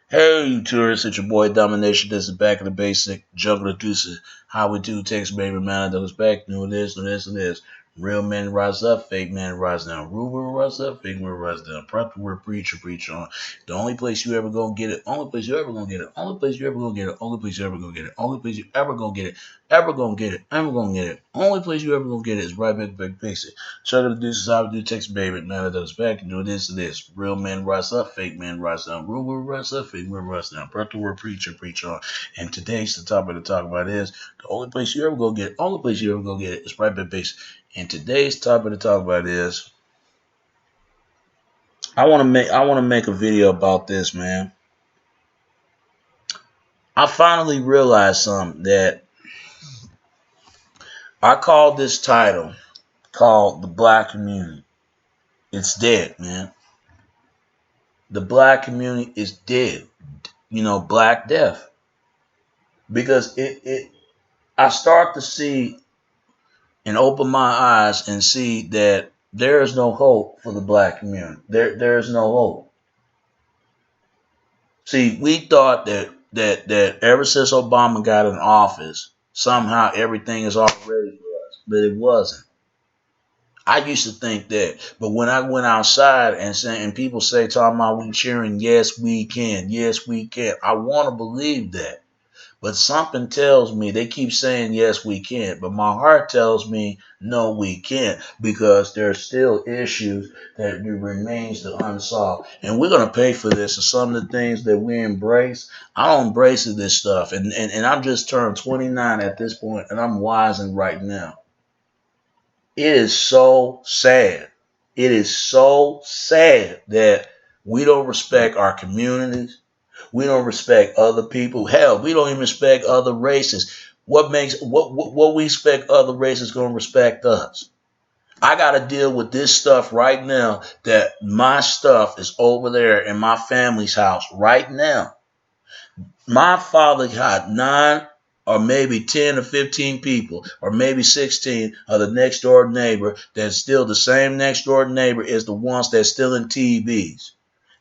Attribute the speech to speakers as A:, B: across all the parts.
A: Hey, you tourists, it's your boy Domination. This is back in the basic jungle deuces. How we do takes baby man that was back. New this, new this, and this. Real men rise up, fake men rise down. Rumor rise up, fake men rise down. Proper word preacher preach on. The only place you ever gonna get it, only place you ever gonna get it, only place you ever gonna get it, only place you ever gonna get it, only place you ever gonna get it, ever gonna get it, ever gonna get it. Only place you ever gonna get it is right back basic. Chuck the deuces, how we do takes baby man that was back. New this, and this. Real men rise up, fake men rise down. Rumor rise up, fake men rise down. Proper word preacher preach on. And today's the topic to talk about is the only place you ever gonna get it, only place you ever gonna get it is right basic. And today's topic to talk about is I want to make a video about this, man. I finally realized something that I called this title called the black community. It's dead, man. The black community is dead. Black death. Because it I start to see and open my eyes and see that there is no hope for the black community. There is no hope. See, we thought that ever since Obama got in office, somehow everything is all ready for us, but it wasn't. I used to think that, but when I went outside and people say talking about we cheering, yes we can. I want to believe that. But something tells me they keep saying yes we can, but my heart tells me no we can't because there's still issues that remains to unsolved, and we're gonna pay for this. And some of the things that we embrace, I don't embrace this stuff, and I'm just turned 29 at this point, and I'm wising right now. It is so sad. It is so sad that we don't respect our communities. We don't respect other people. Hell, we don't even respect other races. What we expect other races gonna respect us? I gotta deal with this stuff right now. That my stuff is over there in my family's house right now. My father got 9 or maybe 10 or 15 people or maybe 16 of the next door neighbor that's still the same next door neighbor as the ones that's still in TVs.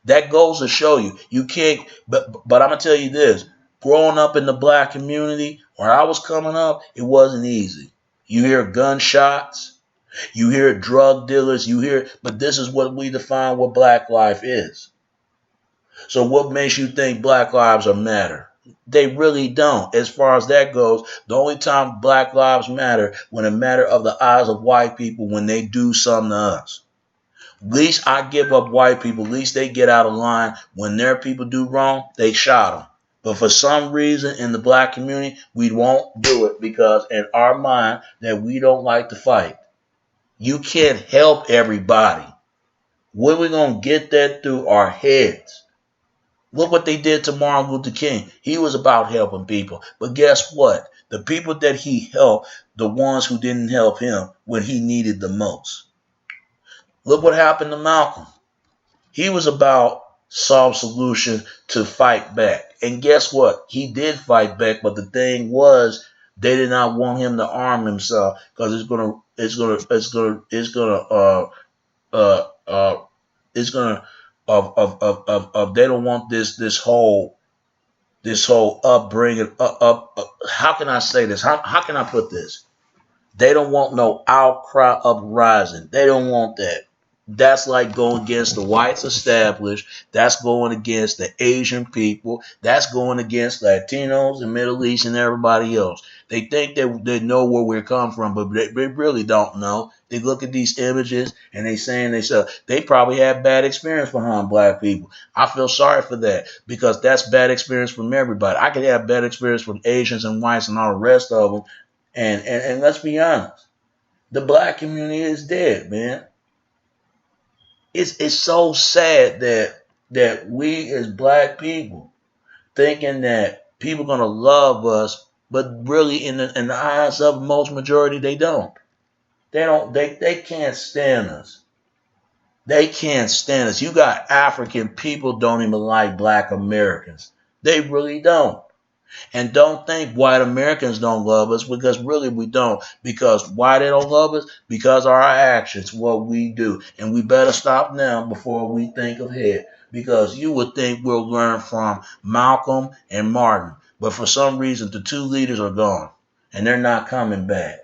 A: That goes to show you can't. But I'm gonna tell you this: growing up in the black community where I was coming up, it wasn't easy. You hear gunshots, you hear drug dealers, but this is what we define what black life is. So what makes you think black lives are matter? They really don't. As far as that goes, the only time black lives matter when a matter of the eyes of white people when they do something to us. Least I give up white people. Least they get out of line. When their people do wrong, they shot them. But for some reason in the black community, we won't do it because in our mind that we don't like to fight. You can't help everybody. Where we going to get that through our heads? Look what they did to Martin Luther King. He was about helping people. But guess what? The people that he helped, the ones who didn't help him when he needed the most. Look what happened to Malcolm. He was about solve solutions to fight back. And guess what? He did fight back, but the thing was they did not want him to arm himself because it's gonna they don't want this whole upbringing how can I say this? How can I put this? They don't want no outcry uprising. They don't want that. That's like going against the whites established. That's going against the Asian people. That's going against Latinos and Middle East and everybody else. They think they know where we're come from, but they really don't know. They look at these images and they saying they probably had bad experience behind black people. I feel sorry for that because that's bad experience from everybody. I could have bad experience from Asians and whites and all the rest of them. And let's be honest, the black community is dead, man. It's so sad that we as black people thinking that people gonna love us, but really in the eyes of most majority they don't. They can't stand us. They can't stand us. You got African people don't even like black Americans. They really don't. And don't think white Americans don't love us because really we don't. Because why they don't love us? Because of our actions, what we do. And we better stop now before we think ahead. because you would think we'll learn from Malcolm and Martin. But for some reason, the two leaders are gone and they're not coming back.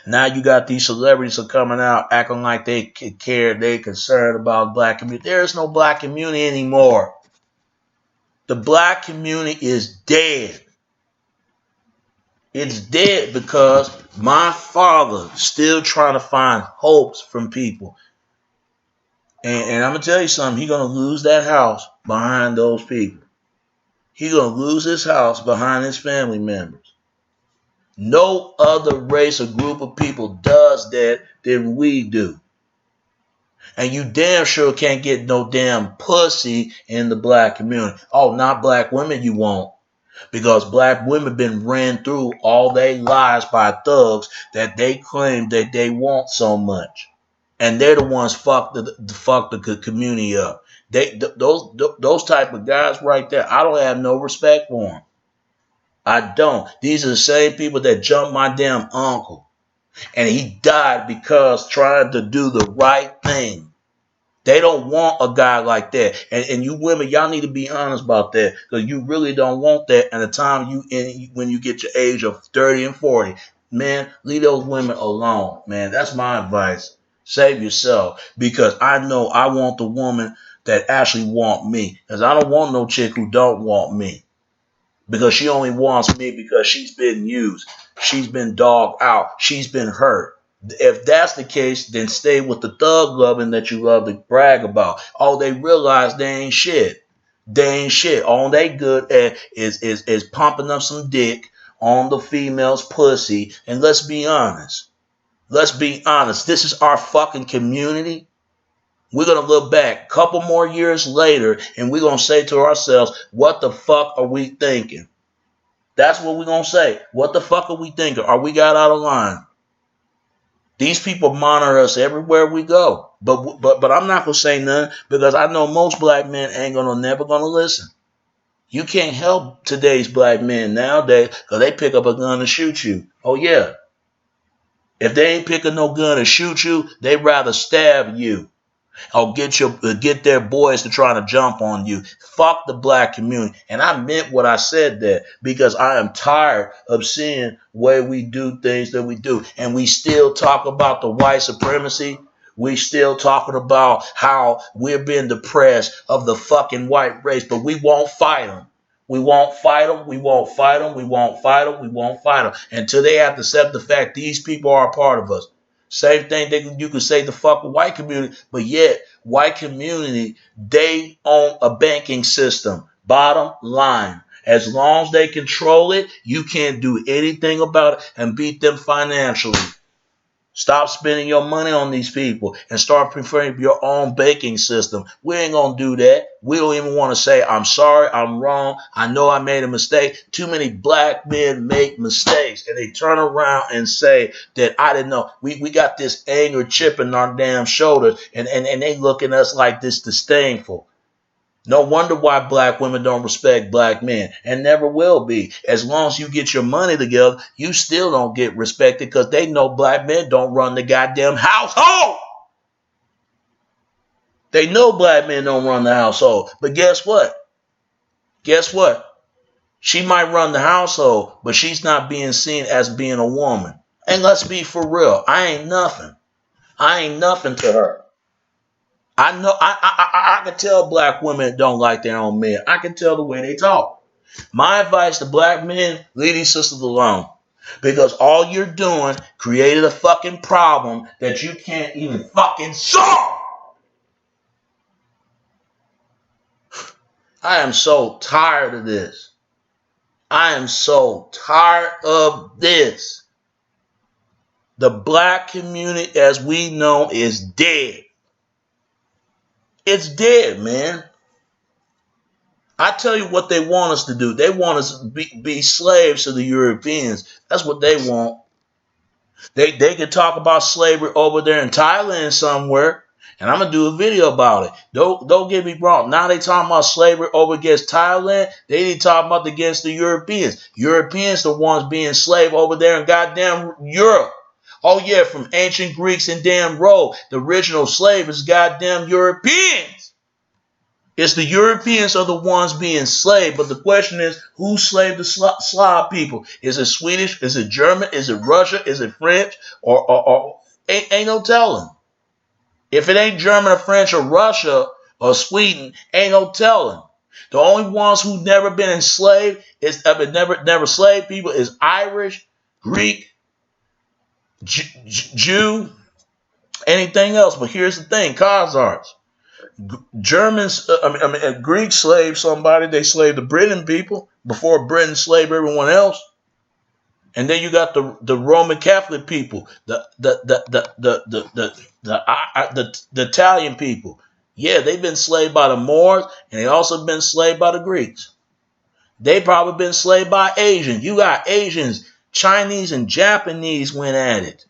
A: Now you got these celebrities are coming out acting like they care, they concerned about black community. There is no black community anymore. The black community is dead. It's dead because my father still trying to find hopes from people. And I'm going to tell you something. He's going to lose that house behind those people. He's going to lose his house behind his family members. No other race or group of people does that than we do. And you damn sure can't get no damn pussy in the black community. Oh, not black women you won't. Because black women been ran through all their lives by thugs that they claim that they want so much. And they're the ones fuck the community up. Those type of guys right there, I don't have no respect for them. I don't. These are the same people that jumped my damn uncle. And he died because trying to do the right thing. They don't want a guy like that. And you women, y'all need to be honest about that. Because you really don't want that. And the time when you get your age of 30 and 40, man, leave those women alone, man. That's my advice. Save yourself. Because I know I want the woman that actually want me. Because I don't want no chick who don't want me. Because she only wants me because she's been used. She's been dogged out. She's been hurt. If that's the case, then stay with the thug loving that you love to brag about. Oh, they realize they ain't shit. They ain't shit. All they good at is pumping up some dick on the female's pussy. And let's be honest. Let's be honest. This is our fucking community. We're going to look back a couple more years later and we're going to say to ourselves, what the fuck are we thinking? That's what we're going to say. What the fuck are we thinking? Are we got out of line? These people monitor us everywhere we go. But I'm not going to say nothing because I know most black men ain't never going to listen. You can't help today's black men nowadays because they pick up a gun and shoot you. Oh, yeah. If they ain't picking no gun and shoot you, they'd rather stab you. Or get their boys to try to jump on you. Fuck the black community. And I meant what I said there because I am tired of seeing where we do things that we do. And we still talk about the white supremacy. We still talking about how we're being depressed of the fucking white race. But we won't fight them. We won't fight them. We won't fight them. We won't fight them. We won't fight them. Until they have to accept the fact these people are a part of us. Same thing you could say the fucking white community, but yet white community, they own a banking system. Bottom line, as long as they control it, you can't do anything about it and beat them financially. Stop spending your money on these people and start preferring your own banking system. We ain't going to do that. We don't even want to say, I'm sorry, I'm wrong. I know I made a mistake. Too many black men make mistakes and they turn around and say that I didn't know. We got this anger chip in our damn shoulders and they look at us like this disdainful. No wonder why black women don't respect black men and never will be. As long as you get your money together, you still don't get respected because they know black men don't run the goddamn household. They know black men don't run the household. But guess what? Guess what? She might run the household, but she's not being seen as being a woman. And let's be for real. I ain't nothing. I ain't nothing to her. I know I can tell black women don't like their own men. I can tell the way they talk. My advice to black men, leave these sisters alone. Because all you're doing created a fucking problem that you can't even fucking solve. I am so tired of this. I am so tired of this. The black community as we know is dead. It's dead, man. I tell you what they want us to do. They want us to be slaves to the Europeans. That's what they want. They can talk about slavery over there in Thailand somewhere, and I'm going to do a video about it. Don't get me wrong. Now they talking about slavery over against Thailand. They ain't talking about against the Europeans. Europeans the ones being enslaved over there in goddamn Europe. Oh, yeah, from ancient Greeks and damn Rome. The original slave is goddamn Europeans. It's the Europeans are the ones being enslaved, but the question is, who slaved the Slav people? Is it Swedish? Is it German? Is it Russia? Is it French? Or ain't no telling. If it ain't German or French or Russia or Sweden, ain't no telling. The only ones who never been enslaved never slaved people is Irish, Greek, Jew, anything else. But here's the thing, Khazars. Germans, Greeks slaved somebody. They slaved the Britain people before Britain slaved everyone else. And then you got the Roman Catholic people, the Italian people. Yeah, they've been enslaved by the Moors, and they also been enslaved by the Greeks. They probably been enslaved by Asians. You got Asians, Chinese, and Japanese went at it.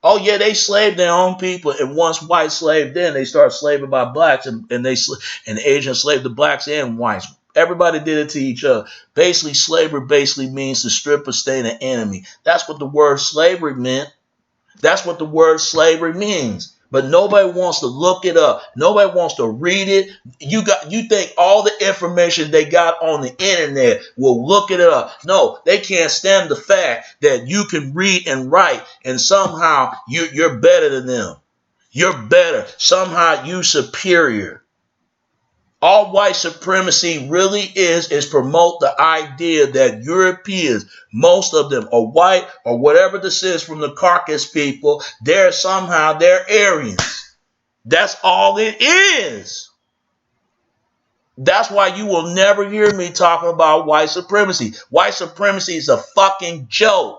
A: Oh yeah, they slaved their own people, and once whites slaved in, they started slaving by blacks, and the Asians slaved the blacks and whites. Everybody did it to each other. Basically, slavery means to strip or stain an enemy. That's what the word slavery meant. That's what the word slavery means. But nobody wants to look it up. Nobody wants to read it. You think all the information they got on the internet will look it up. No, they can't stand the fact that you can read and write and somehow you're better than them. You're better. Somehow you superior. All white supremacy really is promote the idea that Europeans, most of them are white or whatever this is from the Caucasus people, they're Aryans. That's all it is. That's why you will never hear me talking about white supremacy. White supremacy is a fucking joke.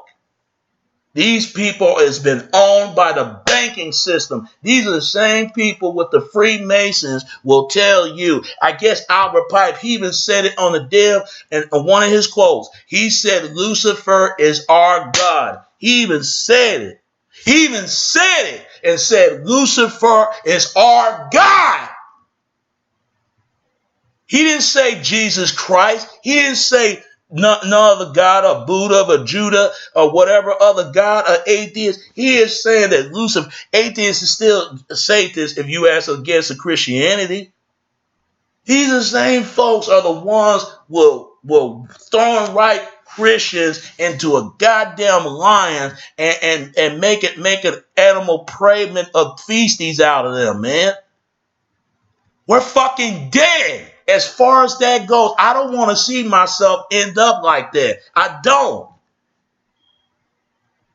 A: These people has been owned by the banking system. These are the same people with the Freemasons will tell you. I guess Albert Pike, he even said it on the damn, and one of his quotes. He said, Lucifer is our God. He even said it. He even said it and said, Lucifer is our God. He didn't say Jesus Christ. He didn't say no other God or Buddha or Judah or whatever other God or atheist. He is saying that Lucifer, atheist is still Satanist if you ask against the Christianity. These are the same folks are the ones will throwing right Christians into a goddamn lion and make an animal prey of feasties out of them, man. We're fucking dead. As far as that goes, I don't want to see myself end up like that. I don't.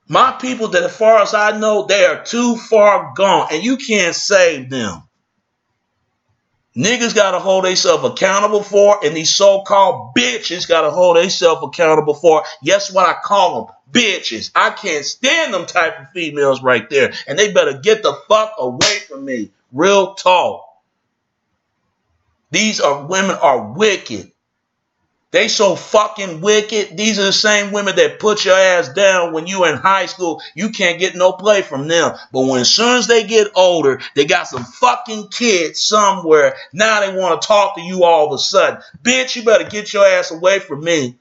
A: My people, that as far as I know, they are too far gone, and you can't save them. Niggas got to hold themselves accountable for, and these so-called bitches got to hold themselves accountable for. Guess what I call them? Bitches. I can't stand them type of females right there, and they better get the fuck away from me. Real talk. These women are wicked. They so fucking wicked. These are the same women that put your ass down when you in high school. You can't get no play from them. But when as soon as they get older, they got some fucking kids somewhere. Now they want to talk to you all of a sudden. Bitch, you better get your ass away from me.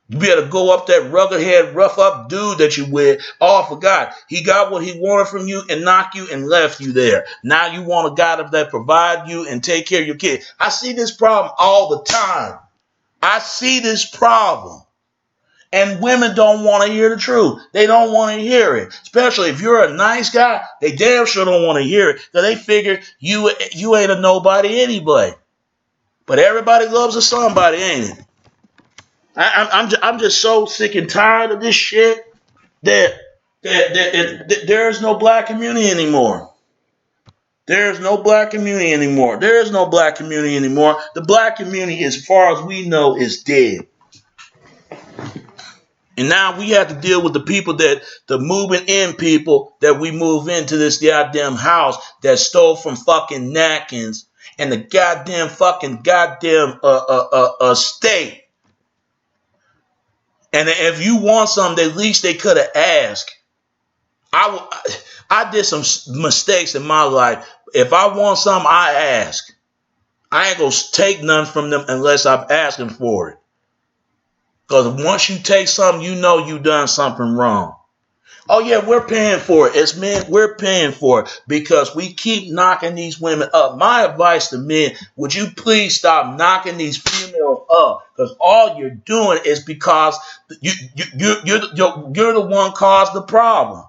A: You better go up that rugged-head, rough-up dude that you with. Oh, I forgot. He got what he wanted from you and knocked you and left you there. Now you want a guy that provide you and take care of your kid. I see this problem all the time. I see this problem. And women don't want to hear the truth. They don't want to hear it. Especially if you're a nice guy, they damn sure don't want to hear it. Because they figure you ain't a nobody anyway. But everybody loves a somebody, ain't it? I'm just so sick and tired of this shit that there's no black community anymore. There's no black community anymore. There is no black community anymore. The black community, as far as we know, is dead. And now we have to deal with the people the moving in people that we move into this goddamn house that stole from fucking Natkins and the goddamn state. And if you want something, at least they could have asked. I did some mistakes in my life. If I want something, I ask. I ain't going to take none from them unless I'm asking for it. Because once you take something, you know you done something wrong. Oh yeah, we're paying for it. As men, we're paying for it because we keep knocking these women up. My advice to men, would you please stop knocking these females up? Because all you're doing is because you're the one caused the problem.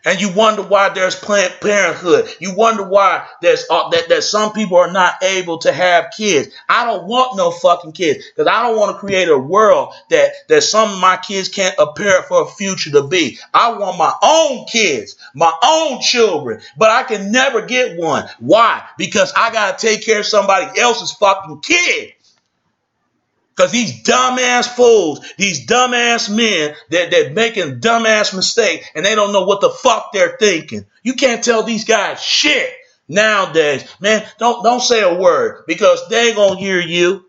A: And you wonder why there's Planned Parenthood. You wonder why there's that some people are not able to have kids. I don't want no fucking kids because I don't want to create a world that some of my kids can't prepare for a future to be. I want my own kids, my own children, but I can never get one. Why? Because I got to take care of somebody else's fucking kid. Because these dumbass fools, these dumbass men that making dumbass mistakes and they don't know what the fuck they're thinking. You can't tell these guys shit nowadays. Man, don't say a word because they ain't gonna hear you.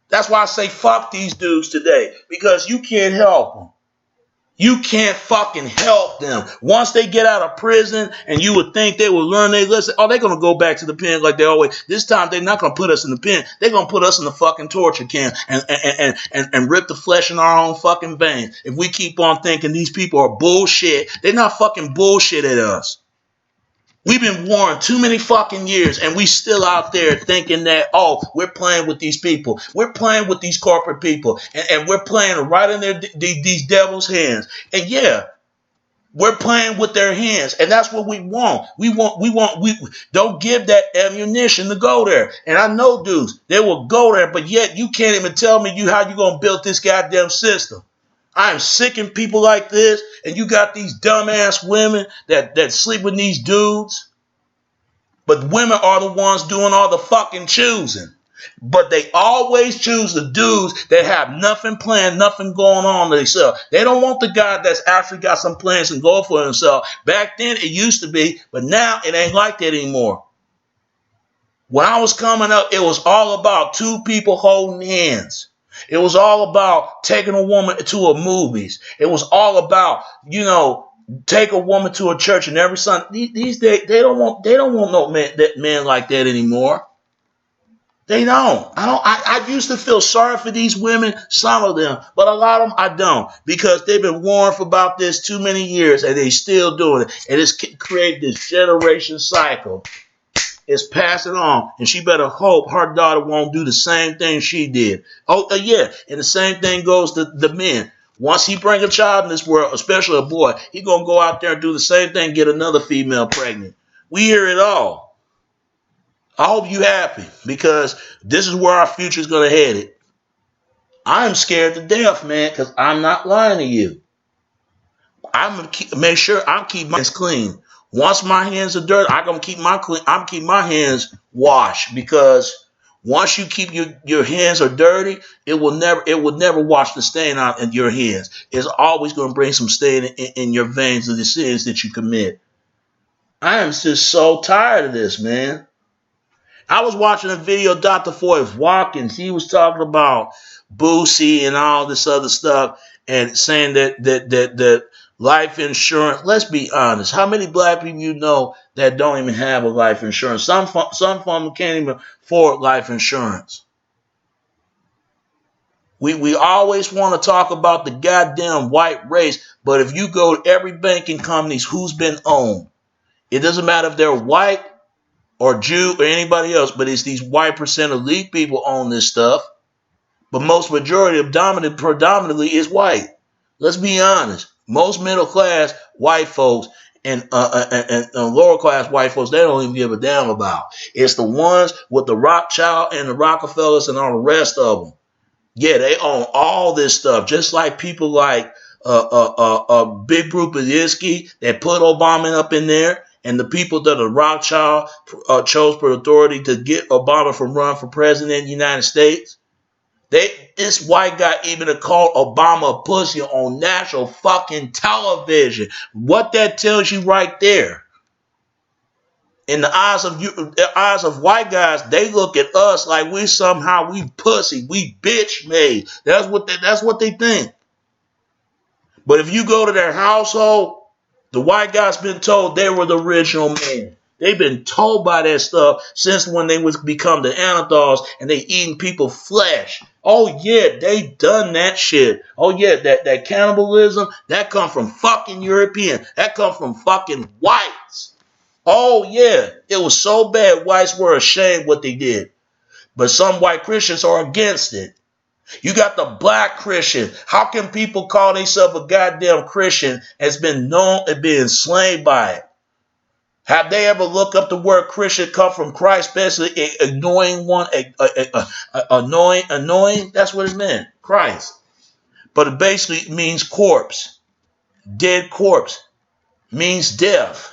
A: That's why I say fuck these dudes today because you can't help them. You can't fucking help them. Once they get out of prison and you would think they would learn their lesson, they're going to go back to the pen like they always. This time they're not going to put us in the pen. They're going to put us in the fucking torture camp and rip the flesh in our own fucking veins. If we keep on thinking these people are bullshit, they're not fucking bullshit at us. We've been warned too many fucking years and we still out there thinking that, we're playing with these people. We're playing with these corporate people and we're playing right in these devil's hands. And yeah, we're playing with their hands and that's what we want. We don't give that ammunition to go there. And I know dudes, they will go there, but yet you can't even tell me how you going to build this goddamn system. I am sick of people like this, and you got these dumbass women that sleep with these dudes. But women are the ones doing all the fucking choosing. But they always choose the dudes that have nothing planned, nothing going on to themselves. They don't want the guy that's actually got some plans and go for himself. Back then it used to be, but now it ain't like that anymore. When I was coming up, it was all about two people holding hands. It was all about taking a woman to a movies. It was all about, take a woman to a church and every Sunday. These days they don't want no man like that anymore. They don't. I used to feel sorry for these women, some of them, but a lot of them I don't because they've been warned about this too many years and they still doing it. And it's created this generation cycle. Is passing on, and she better hope her daughter won't do the same thing she did. Yeah, and the same thing goes to the men. Once he bring a child in this world, especially a boy, he gonna go out there and do the same thing, get another female pregnant. We hear it all. I hope you happy because this is where our future is gonna head it. I'm scared to death, man, because I'm not lying to you. I'm gonna make sure I keep my hands clean. Once my hands are dirty, I'm keep my hands washed because once you keep your hands are dirty, it will never wash the stain out in your hands. It's always going to bring some stain in your veins of the sins that you commit. I am just so tired of this, man. I was watching a video of Dr. Floyd Watkins. He was talking about Boosie and all this other stuff and saying that life insurance. Let's be honest. How many black people you know that don't even have a life insurance? Some of them can't even afford life insurance. We always want to talk about the goddamn white race, but if you go to every banking companies, who's been owned? It doesn't matter if they're white or Jew or anybody else, but it's these white percent elite people own this stuff. But most majority of predominantly is white. Let's be honest. Most middle class white folks and lower class white folks, they don't even give a damn about. It's the ones with the Rothschild and the Rockefellers and all the rest of them. Yeah, they own all this stuff, just like people like Big Group Badinsky that put Obama up in there, and the people that are Rothschild chose for authority to get Obama from run for president of the United States. This white guy even called Obama a pussy on national fucking television. What that tells you right there. In the eyes of white guys, they look at us like we pussy, we bitch made. That's what they think. But if you go to their household, the white guys been told they were the original man. They've been told by that stuff since when they was become the Neanderthals and they eating people's flesh. Oh yeah, they done that shit. Oh yeah, that cannibalism, that come from fucking European. That come from fucking whites. Oh yeah, it was so bad whites were ashamed what they did. But some white Christians are against it. You got the black Christian. How can people call themselves a goddamn Christian has been known and been enslaved by it? Have they ever looked up the word Christian come from Christ, basically annoying one, annoying? That's what it meant, Christ. But it basically means corpse, dead corpse, means death,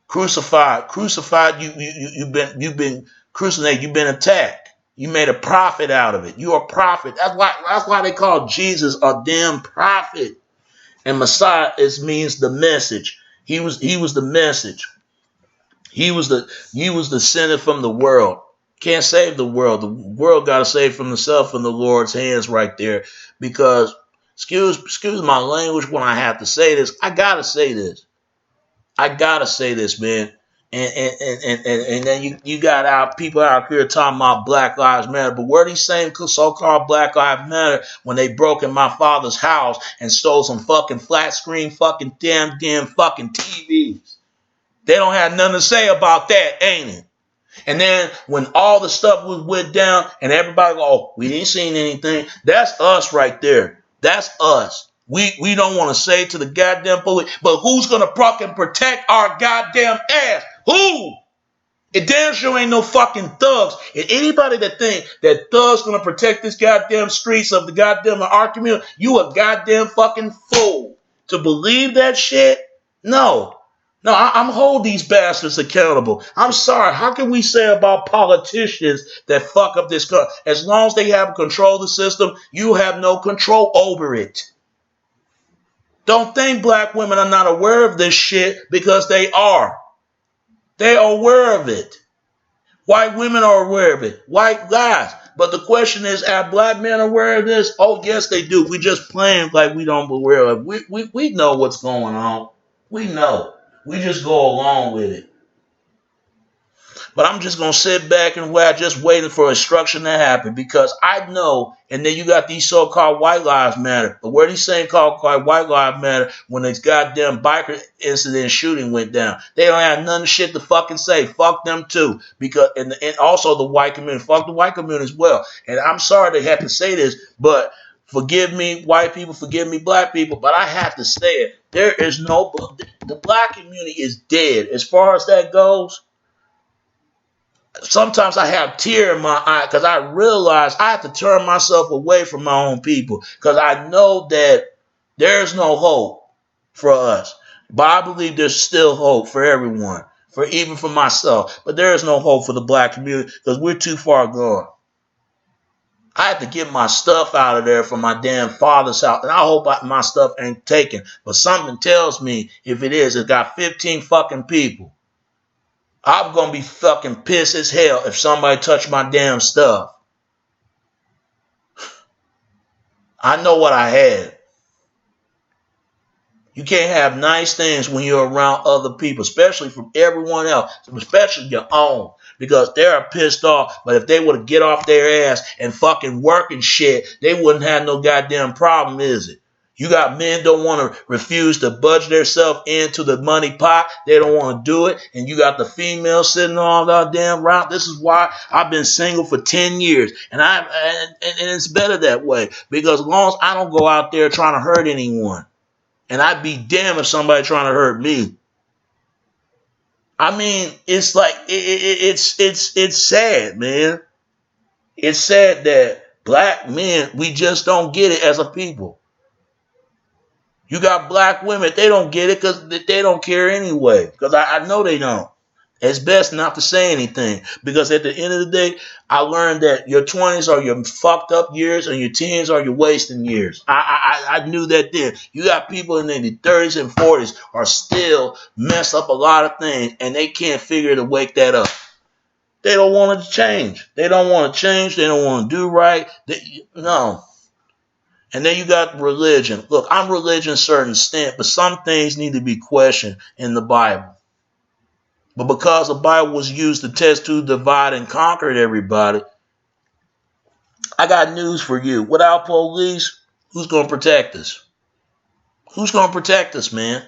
A: crucified. You've been crucified. You've been attacked. You made a prophet out of it. You're a prophet. That's why they call Jesus a damn prophet. And Messiah means the message. He was the message. He was the sinner from the world. Can't save the world. The world got to save from itself in the Lord's hands right there. Because excuse my language when I have to say this. I gotta say this. Man. And then you got people out here talking about Black Lives Matter, but where these same so-called Black Lives Matter when they broke in my father's house and stole some fucking flat screen fucking damn fucking TVs? They don't have nothing to say about that, ain't it? And then when all the stuff went down and everybody go, oh, we didn't see anything. That's us right there. That's us. We don't want to say to the goddamn police, but who's going to fucking protect our goddamn ass? Who? It damn sure ain't no fucking thugs. And anybody that think that thugs going to protect this goddamn streets of the goddamn our community, you a goddamn fucking fool. To believe that shit? No, I'm hold these bastards accountable. I'm sorry. How can we say about politicians that fuck up this country? As long as they have control of the system, you have no control over it. Don't think black women are not aware of this shit, because they are. They are aware of it. White women are aware of it. White guys. But the question is, are black men aware of this? Oh, yes, they do. We just playing like we don't aware of it. We know what's going on. We know. We just go along with it. But I'm just going to sit back and wait, just waiting for instruction to happen, because I know. And then you got these so-called white lives matter. But where these same called white lives matter when this goddamn biker incident shooting went down? They don't have none of shit to fucking say. Fuck them too. Because and also the white community. Fuck the white community as well. And I'm sorry they have to say this, but forgive me, white people, forgive me, black people, but I have to say it. There is no, the black community is dead. As far as that goes, sometimes I have tear in my eye because I realize I have to turn myself away from my own people, because I know that there's no hope for us. But I believe there's still hope for everyone, even for myself. But there is no hope for the black community because we're too far gone. I had to get my stuff out of there from my damn father's house, and I hope my stuff ain't taken. But something tells me if it is, it got 15 fucking people. I'm going to be fucking pissed as hell if somebody touch my damn stuff. I know what I had. You can't have nice things when you're around other people, especially from everyone else, especially your own, because they're pissed off. But if they would get off their ass and fucking work and shit, they wouldn't have no goddamn problem, is it? You got men don't want to refuse to budge themselves into the money pot. They don't want to do it. And you got the female sitting on that damn route. This is why I've been single for 10 years. And it's better that way, because as long as I don't go out there trying to hurt anyone. And I'd be damned if somebody trying to hurt me. I mean, it's like, it's sad, man. It's sad that black men, we just don't get it as a people. You got black women, they don't get it because they don't care anyway. Because I know they don't. It's best not to say anything. Because at the end of the day, I learned that your 20s are your fucked up years and your teens are your wasting years. I knew that then. You got people in their 30s and 40s are still mess up a lot of things, and they can't figure to wake that up. They don't want to change. They don't want to change. They don't want to do right. No. And then you got religion. Look, I'm religion to a certain extent, but some things need to be questioned in the Bible. But because the Bible was used to test, to divide, and conquer everybody, I got news for you. Without police, who's going to protect us? Who's going to protect us, man?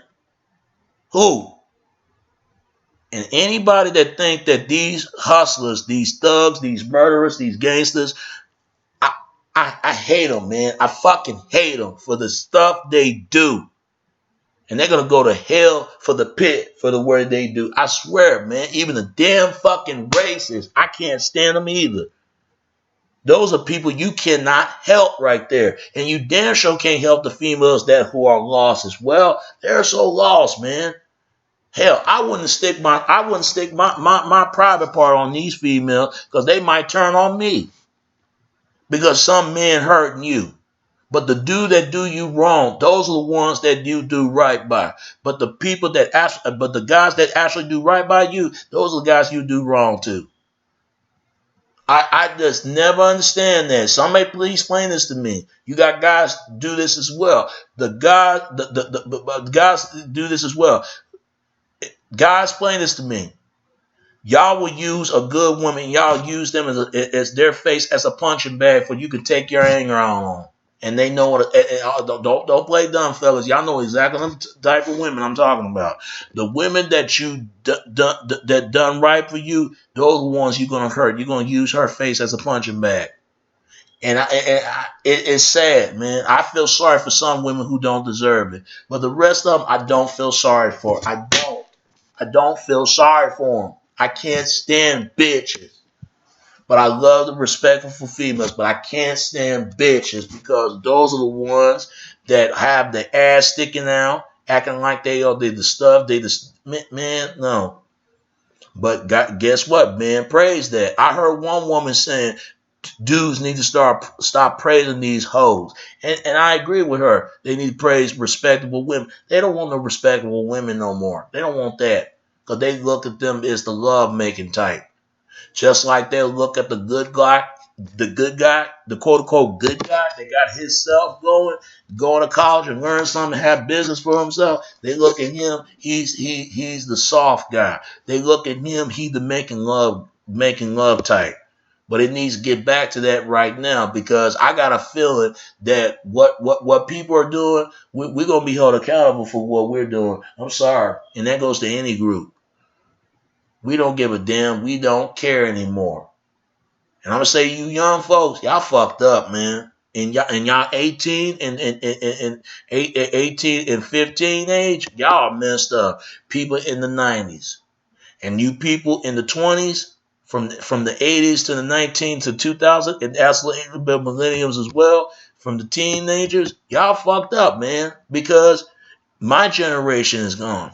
A: Who? And anybody that think that these hustlers, these thugs, these murderers, these gangsters, I, I hate them, man. I fucking hate them for the stuff they do. And they're going to go to hell for the pit for the word they do. I swear, man, even the damn fucking racists, I can't stand them either. Those are people you cannot help right there. And you damn sure can't help the females that who are lost as well. They're so lost, man. Hell, I wouldn't stick my private part on these females because they might turn on me. Because some men hurting you. But the dude that do you wrong, those are the ones that you do right by. But the guys that actually do right by you, those are the guys you do wrong to. I just never understand that. Somebody please explain this to me. You got guys do this as well. The guys do this as well. Guys, explain this to me. Y'all will use a good woman. Y'all use them as their face as a punching bag for you can take your anger on. And they know what. Don't play dumb, fellas. Y'all know exactly the type of women I'm talking about. The women that you that done right for you, those are the ones you're gonna hurt. You're gonna use her face as a punching bag. And it's sad, man. I feel sorry for some women who don't deserve it, but the rest of them I don't feel sorry for. I don't feel sorry for them. I can't stand bitches. But I love the respectful females, but I can't stand bitches because those are the ones that have the ass sticking out, acting like they the stuff. Man, no. But guess what, man? Praise that. I heard one woman saying dudes need to stop praising these hoes. And I agree with her. They need to praise respectable women. They don't want no respectable women no more. They don't want that. Because they look at them as the love-making type. Just like they'll look at the good guy, the quote-unquote good guy that got himself going to college and learn something, have business for himself. They look at him, he's the soft guy. They look at him, he's the making love type. But it needs to get back to that right now because I got a feeling that what people are doing, we're going to be held accountable for what we're doing. I'm sorry. And that goes to any group. We don't give a damn. We don't care anymore. And I'm going to say, you young folks, y'all fucked up, man. And y'all 18 and 18 and 15 age, y'all messed up. People in the 90s. And you people in the 20s, from the 80s to the 19 to 2000, and absolutely the millenniums as well, from the teenagers, y'all fucked up, man. Because my generation is gone.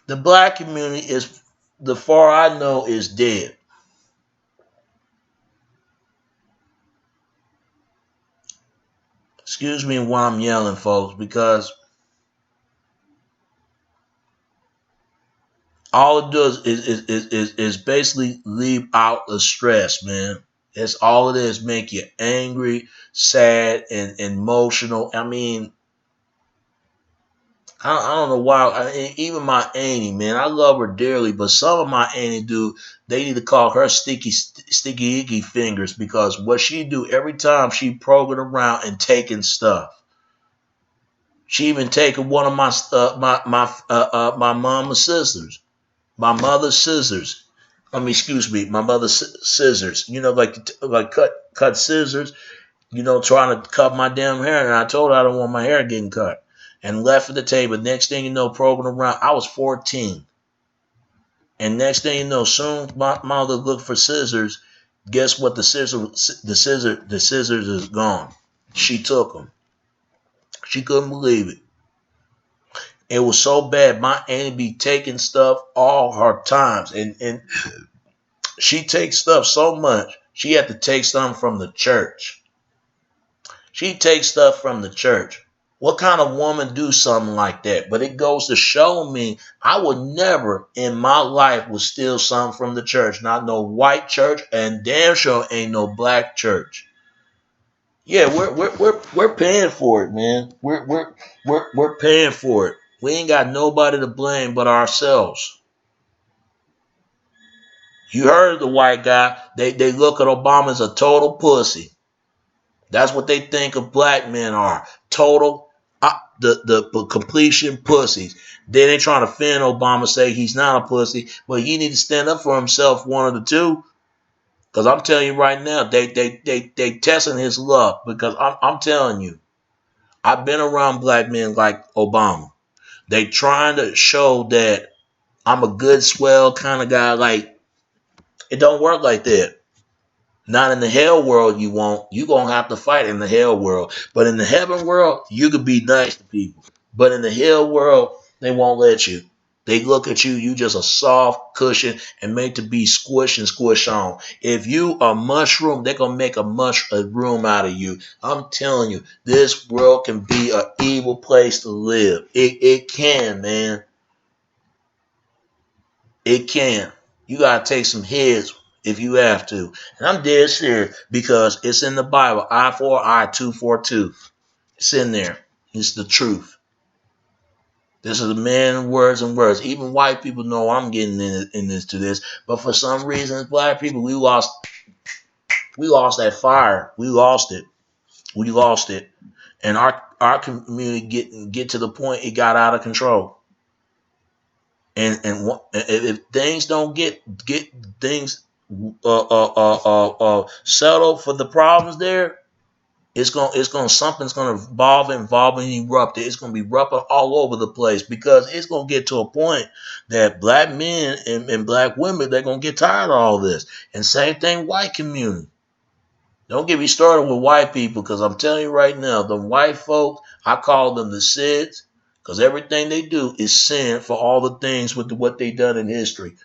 A: The black community is, the far I know, is dead. Excuse me while I'm yelling, folks, because all it does is basically leave out the stress, man. That's all it is, make you angry, sad, and emotional. I mean, I don't know why. Even my auntie, man, I love her dearly, but some of my auntie do. They need to call her sticky icky fingers because what she do every time she probing around and taking stuff. She even taken one of my mama's scissors, my mother's scissors. Excuse me, my mother's scissors. You know, like cut scissors. You know, trying to cut my damn hair, and I told her I don't want my hair getting cut. And left at the table. Next thing you know, probing around. I was 14. And next thing you know, soon my mother looked for scissors. Guess what? The scissors is gone. She took them. She couldn't believe it. It was so bad. My auntie be taking stuff all her times. And she takes stuff so much, she had to take something from the church. She takes stuff from the church. What kind of woman do something like that? But it goes to show me I would never in my life would steal something from the church. Not no white church, and damn sure ain't no black church. Yeah, we're paying for it, man. We're paying for it. We ain't got nobody to blame but ourselves. You heard the white guy. They look at Obama as a total pussy. That's what they think of black men are. Total, the completion pussies. Then they trying to defend Obama, say he's not a pussy, but he need to stand up for himself, one of the two. Because I'm telling you right now, they testing his luck. Because I'm telling you, I've been around black men like Obama. They trying to show that I'm a good, swell kind of guy. Like, it don't work like that. Not in the hell world you won't. You going to have to fight in the hell world. But in the heaven world, you can be nice to people. But in the hell world, they won't let you. They look at you, you just a soft cushion and made to be squish and squish on. If you a mushroom, they're going to make a room out of you. I'm telling you, this world can be an evil place to live. It can, man. It can. You got to take some hits if you have to. And I'm dead serious because it's in the Bible. Eye for eye, tooth for tooth. It's in there. It's the truth. This is the man words and words. Even white people know I'm getting in this to this. But for some reason, black people, we lost that fire. We lost it. We lost it. And our community get to the point it got out of control. And if things don't get things settled for the problems there, something's gonna evolve and erupt. It's gonna be erupting all over the place because it's gonna get to a point that black men and black women, they're gonna get tired of all this. And same thing, white community. Don't get me started with white people because I'm telling you right now, the white folks, I call them the SIDS because everything they do is sin for all the things with what they done in history.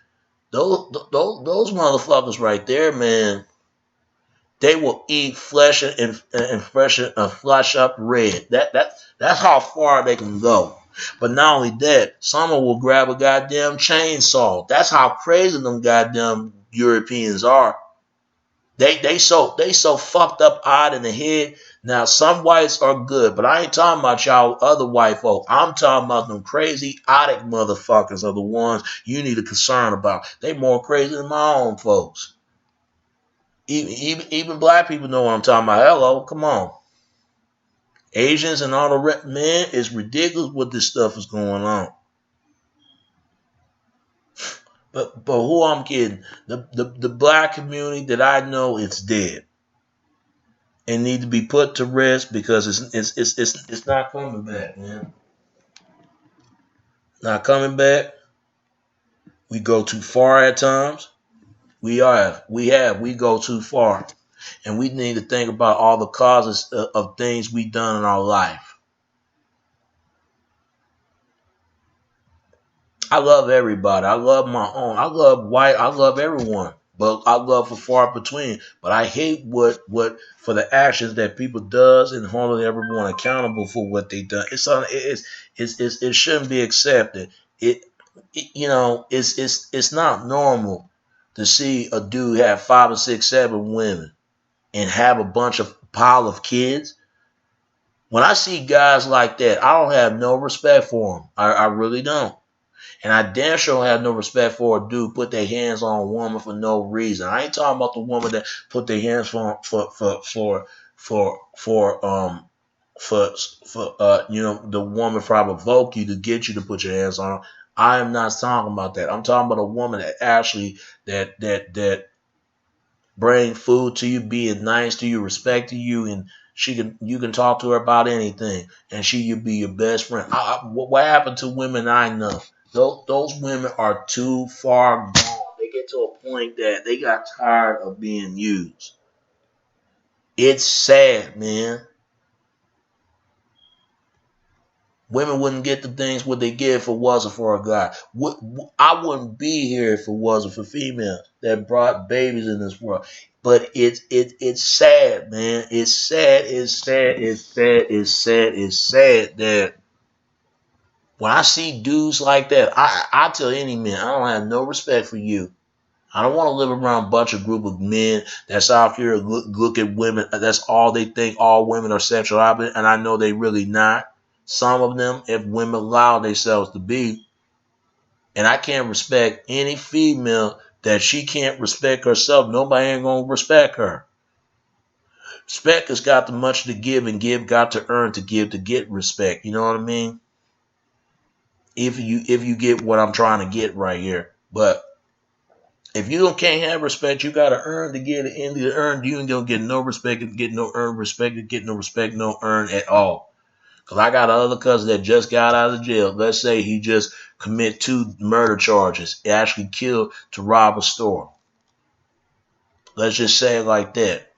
A: Those motherfuckers right there, man, they will eat flesh and flesh up red. That's how far they can go. But not only that, someone will grab a goddamn chainsaw. That's how crazy them goddamn Europeans are. They so fucked up odd in the head. Now some whites are good, but I ain't talking about y'all other white folk. I'm talking about them crazy otic motherfuckers are the ones you need to concern about. They more crazy than my own folks. Even black people know what I'm talking about. Hello, come on. Asians and all the man, it's ridiculous what this stuff is going on. But who I'm kidding? The black community that I know is dead and need to be put to rest because it's not coming back, man. Not coming back. We go too far at times. We go too far. And we need to think about all the causes of things we've done in our life. I love everybody. I love my own. I love white. I love everyone. But I love for far between. But I hate what for the actions that people does and holding everyone accountable for what they done. It shouldn't be accepted. It's not normal to see a dude have 5 or 6, 7 women and have a bunch of pile of kids. When I see guys like that, I don't have no respect for them. I really don't. And I damn sure have no respect for a dude put their hands on a woman for no reason. I ain't talking about the woman that put their hands for the woman probably provoke you to get you to put your hands on her. I am not talking about that. I'm talking about a woman that actually that bring food to you, being nice to you, respecting you, and you can talk to her about anything, and you be your best friend. What happened to women I know? Those women are too far gone. They get to a point that they got tired of being used. It's sad, man. Women wouldn't get the things what they get if it wasn't for a guy. I wouldn't be here if it wasn't for females that brought babies in this world. But it's sad, man. It's sad that when I see dudes like that, I tell any man, I don't have no respect for you. I don't want to live around a bunch of group of men that's out here look at women. That's all they think. All women are sexual objects, and I know they really not. Some of them, if women allow themselves to be, and I can't respect any female that she can't respect herself, nobody ain't gonna respect her. Respect has got the much to give, and give got to earn to give to get respect. You know what I mean? If you get what I'm trying to get right here. But if you can't have respect, you gotta earn to get it. And to earn, you ain't gonna get no respect, get no earn respect, get no respect, no earn at all. Cause I got another cousin that just got out of jail. Let's say he just commit 2 murder charges. He actually killed to rob a store. Let's just say it like that.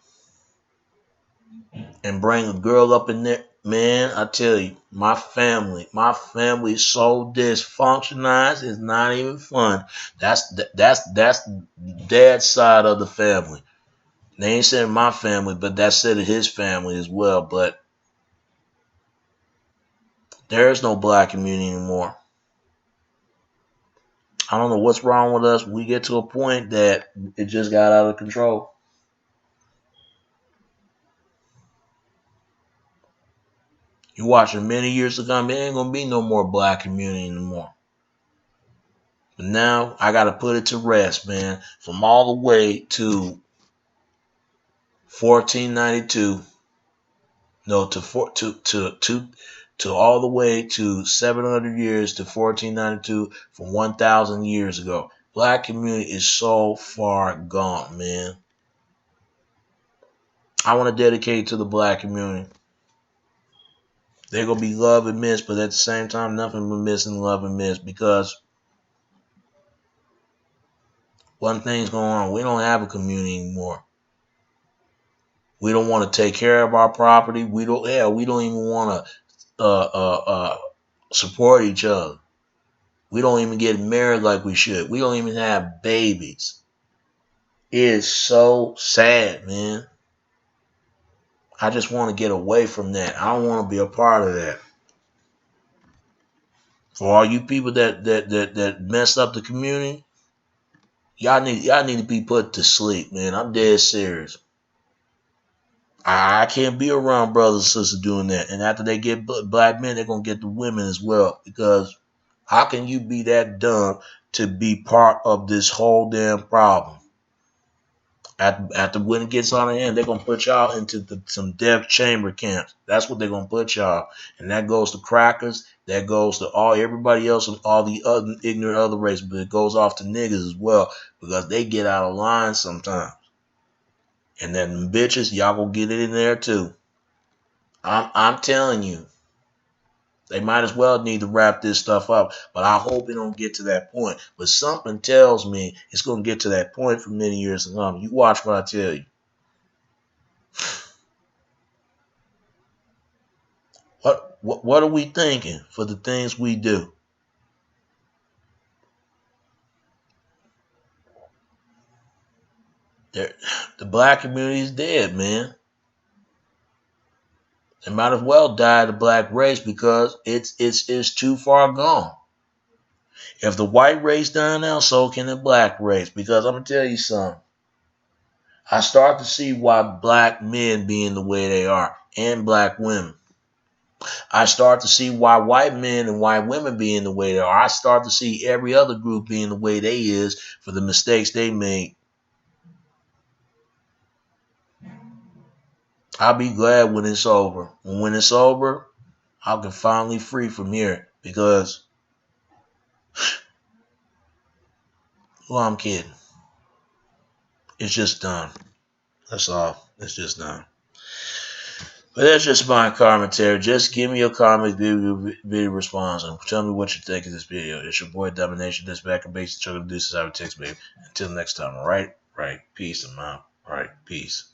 A: And bring a girl up in there. Man, I tell you, my family is so dysfunctionalized. It's not even fun. That's dad's side of the family. They ain't saying my family, but that's said of his family as well. But there is no black community anymore. I don't know what's wrong with us. We get to a point that it just got out of control. You watching many years to come, there ain't gonna be no more black community anymore. But now I gotta put it to rest, man. From all the way to 1492, no, to all the way to 700 years to 1492, from 1,000 years ago. Black community is so far gone, man. I want to dedicate to the black community. They're going to be loved and missed, but at the same time, nothing but missing love and missed, because one thing's going on. We don't have a community anymore. We don't want to take care of our property. We don't even want to support each other. We don't even get married like we should. We don't even have babies. It is so sad, man. I just want to get away from that. I don't want to be a part of that. For all you people that messed up the community, y'all need to be put to sleep, man. I'm dead serious. I can't be around brothers and sisters doing that. And after they get black men, they're going to get the women as well. Because how can you be that dumb to be part of this whole damn problem? After when it gets on the end, they're going to put y'all into some death chamber camps. That's what they're going to put y'all. And that goes to crackers. That goes to everybody else and all the other ignorant other races. But it goes off to niggas as well, because they get out of line sometimes. And then bitches, y'all gonna get it in there too. I'm telling you, they might as well need to wrap this stuff up. But I hope it don't get to that point. But something tells me it's gonna get to that point for many years to come. You watch what I tell you. What are we thinking for the things we do? The black community is dead, man. They might as well die the black race, because it's too far gone. If the white race done now, so can the black race. Because I'm gonna tell you something. I start to see why black men being the way they are, and black women. I start to see why white men and white women being the way they are. I start to see every other group being the way they is for the mistakes they made. I'll be glad when it's over. And when it's over, I can finally free from here, because, well, I'm kidding. It's just done. That's all. It's just done. But that's just my commentary. Just give me your comment, video response, and tell me what you think of this video. It's your boy Domination. This back and basic chugging deuces out of text, baby. Until next time, all right? Right. Peace and out. All right. Peace.